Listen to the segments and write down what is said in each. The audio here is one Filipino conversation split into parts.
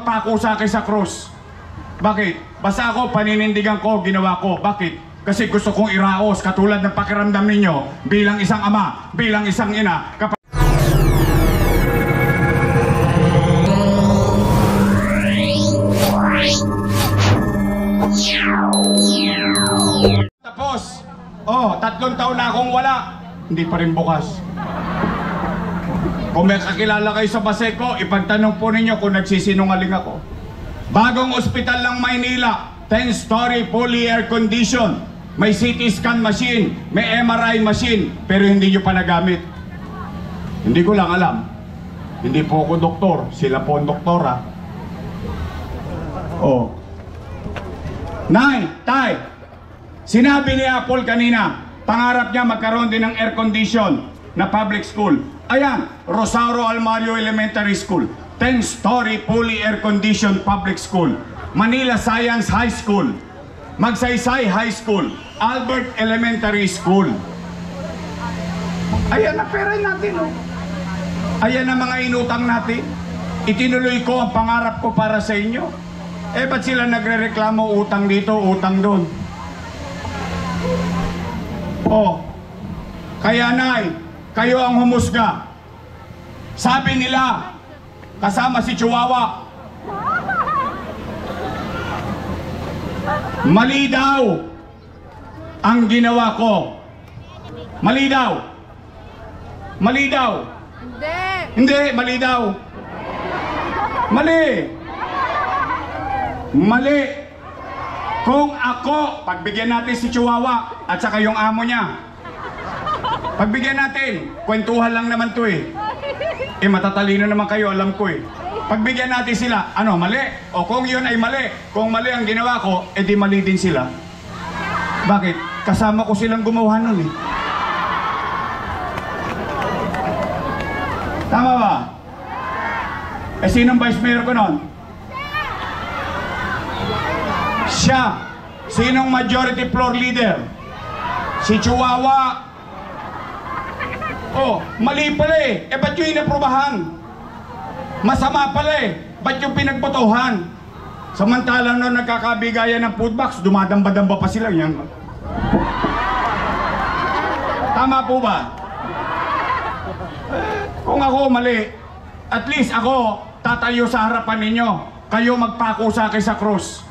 magpako sa akin sa krus. Bakit? Basta ako, paninindigan ko, ginawa ko. Bakit? Kasi gusto kong iraos, katulad ng pakiramdam ninyo, bilang isang ama, bilang isang ina, kapag... Tapos, 3 taon na akong wala, hindi pa rin bukas. Kung may kakilala kayo sa Baseco, ipagtanong po ninyo kung nagsisinungaling ako. Bagong ospital ng Maynila, 10-story fully air condition, may CT scan machine, may MRI machine, pero hindi nyo pa nagamit. Hindi ko lang alam. Hindi po ako doktor, sila po ang doktora. Nay, tay, sinabi ni Apple kanina, pangarap niya magkaroon din ng air condition na public school. Ayan, Rosario Almario Elementary School, 10-story fully air-conditioned public school. Manila Science High School, Magsaysay High School, Albert Elementary School. Ayan na pera natin, Ayan na mga inutang natin. Itinuloy ko ang pangarap ko para sa inyo. Ba't sila nagre-reklamo utang dito, utang doon? Kaya nay, kayo ang humusga. Sabi nila, kasama si Chihuahua, mali daw ang ginawa ko. Mali daw. Mali daw. Hindi, mali daw. Mali. Mali. Kung ako, pagbigyan natin si Chihuahua at saka yung amo niya, pagbigyan natin, kwentuhan lang naman to matatalino naman kayo, alam ko Pagbigyan natin sila, ano, mali? O kung yun ay mali, kung mali ang ginawa ko, di mali din sila. Bakit? Kasama ko silang gumawa nun Tama ba? Sinong vice mayor ko nun? Siya. Sinong majority floor leader? Si Chihuahua. Mali pala ba't yung inaprubahan? Masama pala ba't yung pinagbotohan? Samantalang nung nagkakabigayan ng food box, dumadamba-damba pa sila yan. Tama po ba? Kung ako mali, at least ako tatayo sa harapan ninyo. Kayo magpako sa akin sa krus.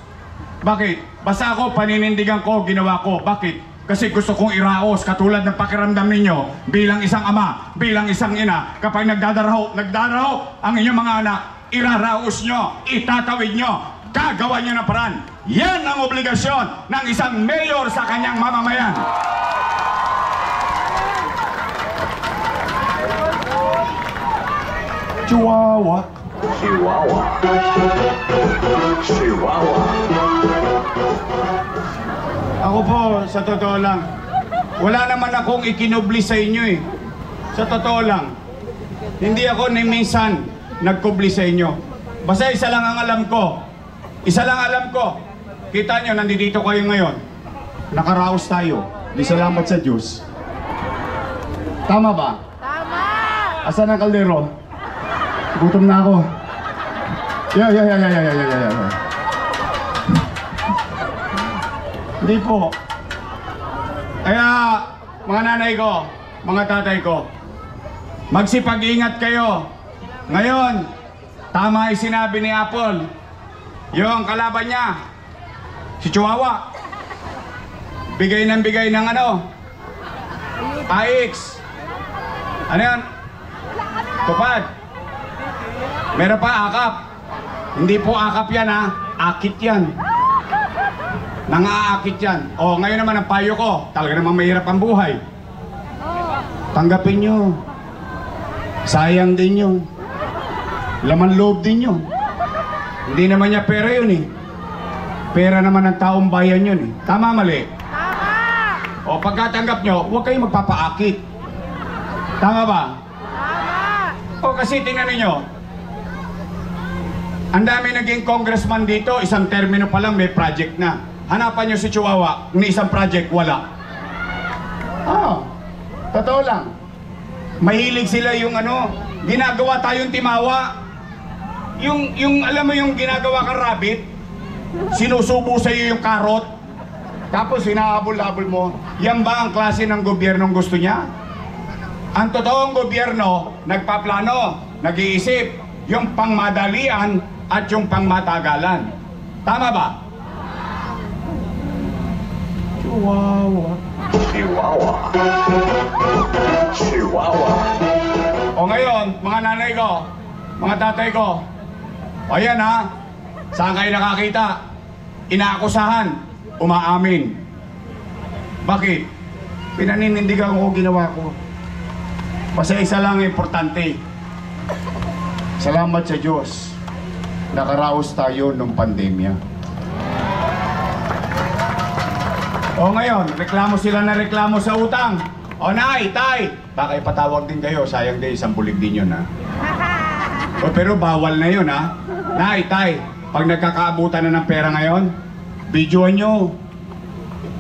Bakit? Basta ako, paninindigan ko, ginawa ko. Bakit? Kasi gusto kong iraos, katulad ng pakiramdam ninyo, bilang isang ama, bilang isang ina, kapag nagdadaraho ang inyong mga anak, iraraos nyo, itatawid nyo, gagawa nyo ng paraan. Yan ang obligasyon ng isang mayor sa kanyang mamamayan. Chihuahua. Chihuahua. Chihuahua. Ako po, sa totoo lang, wala naman akong ikinubli sa inyo Sa totoo lang, hindi ako ni minsan nagkubli sa inyo. Basta isa lang ang alam ko. Isa lang alam ko. Kita nyo, nandito kayo ngayon. Nakaraos tayo. Di salamat sa Diyos. Tama ba? Tama! Asan ang kaldero? Gutom na ako. Yeah. Hindi po. Kaya, mga nanay ko, mga tatay ko, magsipag-ingat kayo. Ngayon, tama ay sinabi ni Apple. Yung kalaban niya, si Chihuahua, bigay ng ano? AX. Ano yan? Tupad. Meron pa akap. Hindi po akap yan akit yan. Nangaakit yan. Ngayon naman ang payo ko, talaga namang mahirap ang buhay. Tanggapin nyo. Sayang din yun. Laman loob din yun. Hindi naman niya pera yun Pera naman ng taong bayan yun Tama, mali? Tama! Pagkatanggap nyo, huwag kayong magpapaakit. Tama ba? Tama! Kasi tingnan ninyo, ang dami naging congressman dito, isang termino pa lang may project na. Hanapan nyo si Chihuahua, ni isang project, wala. Totoo lang. Mahilig sila yung ginagawa tayong timawa. Yung alam mo yung ginagawa kang rabbit, sinusubo sa iyo yung karot, tapos hinahabol-habol mo. Yan ba ang klase ng gobyernong gusto niya? Ang totoong gobyerno, nagpaplano, nag-iisip, yung pangmadalian at yung pangmatagalan. Tama ba? Chihuahua. Chihuahua. Chihuahua. O ngayon, mga nanay ko, mga tatay ko, o yan ha, saan kayo nakakita? Inaakusahan, umaamin. Bakit? Pinaninindigan ko ginawa ko. Basta isa lang importante. Salamat sa Diyos. Nakaraos tayo nung pandemya. O ngayon, reklamo sila na reklamo sa utang. O nay, tay, baka ipatawag din kayo. Sayang din, isang bulig din yun ha. O pero bawal na yun ha. Nay, tay, pag nagkakaabutan na ng pera ngayon, videoan nyo,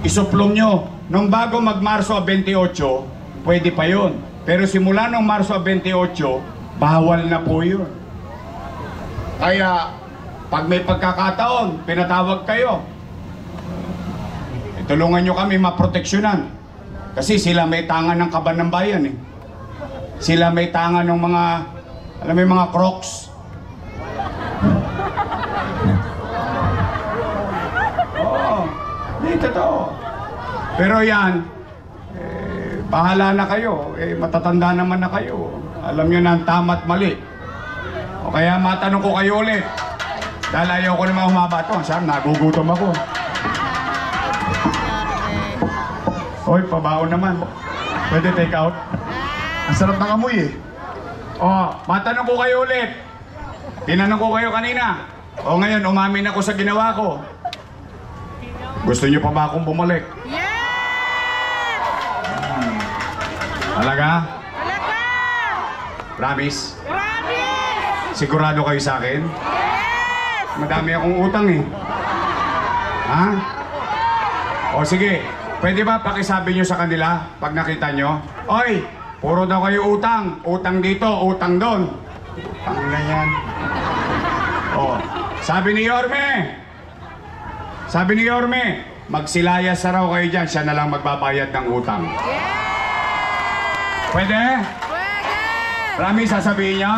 isuplong nyo. Nung bago mag-Marso 28, pwede pa yun. Pero simula nung Marso 28, bawal na po yun. Kaya, pag may pagkakataon, pinatawag kayo. Tulungan nyo kami maproteksyonan. Kasi sila may tangan ng kaban ng bayan eh. Sila may tangan ng mga, alam mo yung mga crocs. Oo, hindi totoo. Pero yan, bahala na kayo. Matatanda naman na kayo. Alam nyo na ang tama at mali. O kaya matanong ko kayo ulit. Dahil ayaw ko naman humaba ito. Saan, nagugutom ako. Hoy, pabaon naman. Pwede take out? Ang sarap ng amoy eh. O, matanong ko kayo ulit. Tinanong ko kayo kanina. O ngayon, umamin ako sa ginawa ko. Gusto nyo pa ba akong bumalik? Yes! Talaga? Talaga! Promise? Promise! Sigurado kayo sa akin? Yes! Madami akong utang eh. Ha? O sige, pwede ba pakisabi nyo sa kanila pag nakita nyo? Oy, puro daw kayo utang. Utang dito, utang doon. Utang na yan. O, sabi ni Yorme, magsilayas na raw kayo dyan. Siya na lang magbabayad ng utang. Pwede? Pwede! Promise, sasabihin niya?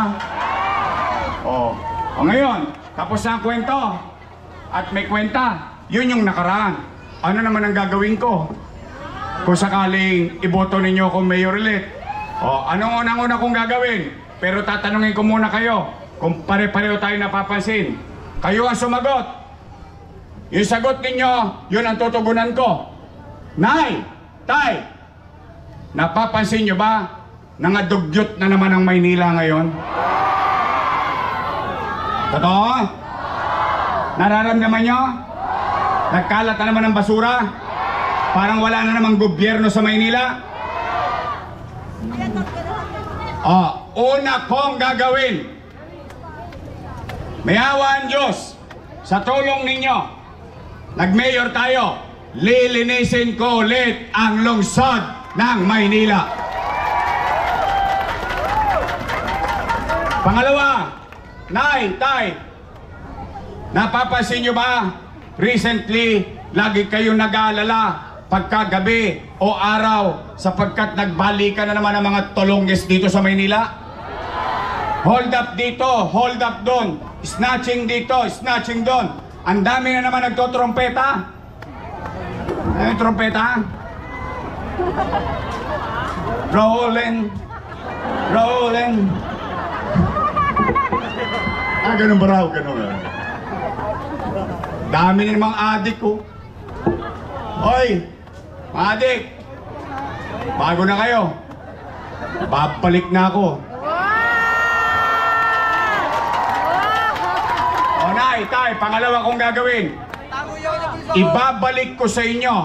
O ngayon, tapos na ang kwento. At may kwenta. Yun yung nakaraan. Ano naman ang gagawin ko? Kung sakaling iboto ninyo akong mayor ulit. O, anong unang-una kong gagawin? Pero tatanungin ko muna kayo kung pare-pareho tayo napapansin. Kayo ang sumagot. Yung sagot ninyo, yun ang tutugunan ko. Nay! Tay! Napapansin nyo ba? Nangadugyot na naman ang Maynila ngayon? Totoo? Nararamdaman nyo? Nagkalat na naman ang basura? Parang wala na namang gobyerno sa Maynila? Una kong gagawin. May awa ang Diyos. Sa tulong ninyo, nag-mayor tayo. Lilinisin ko ulit ang lungsod ng Maynila. Pangalawa, Nay, Tay, napapansin nyo ba? Recently, lagi kayong nag-aalala pagkagabi o araw sapagkat nagbalikan na naman ang mga tulongges dito sa Maynila. Hold up dito, hold up doon. Snatching dito, snatching doon. Ang dami na naman nagtotrompeta. Ano yung trompeta? Rolling, rolling. Ganun ba raw? Ganun ba? Dami na namang adik ko. Hoy, mga adik, bago na kayo. Babalik na ako. O Nay, Tay, pangalawa kong gagawin. Ibabalik ko sa inyo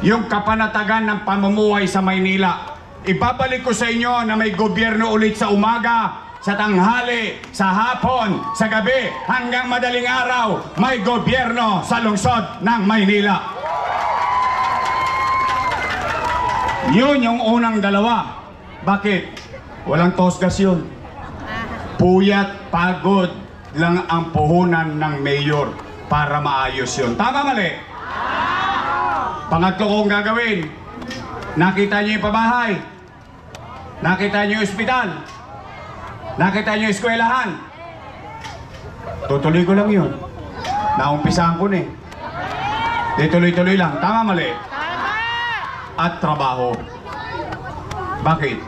yung kapanatagan ng pamumuhay sa Maynila. Ibabalik ko sa inyo na may gobyerno ulit sa umaga, sa tanghali, sa hapon, sa gabi, hanggang madaling araw, may gobyerno sa lungsod ng Maynila. Yun yung unang dalawa. Bakit? Walang tosgas yun. puyat, pagod lang ang puhunan ng mayor para maayos yun. Tama, mali? Pangatlo kong gagawin, nakita niyo yung pabahay, nakita niyo yung ospital, nakita niyo yung eskwelahan. Tutuloy ko lang yun. Naumpisahan ko na eh. Di tuloy-tuloy lang. Tama, mali? Tama! At trabaho. Bakit?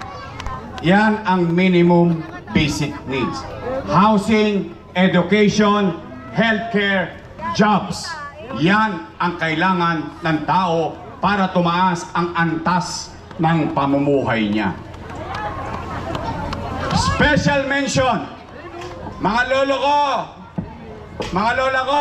Yan ang minimum basic needs. Housing, education, healthcare, jobs. Yan ang kailangan ng tao para tumaas ang antas ng pamumuhay niya. Special mention, mga lolo ko, mga lola ko.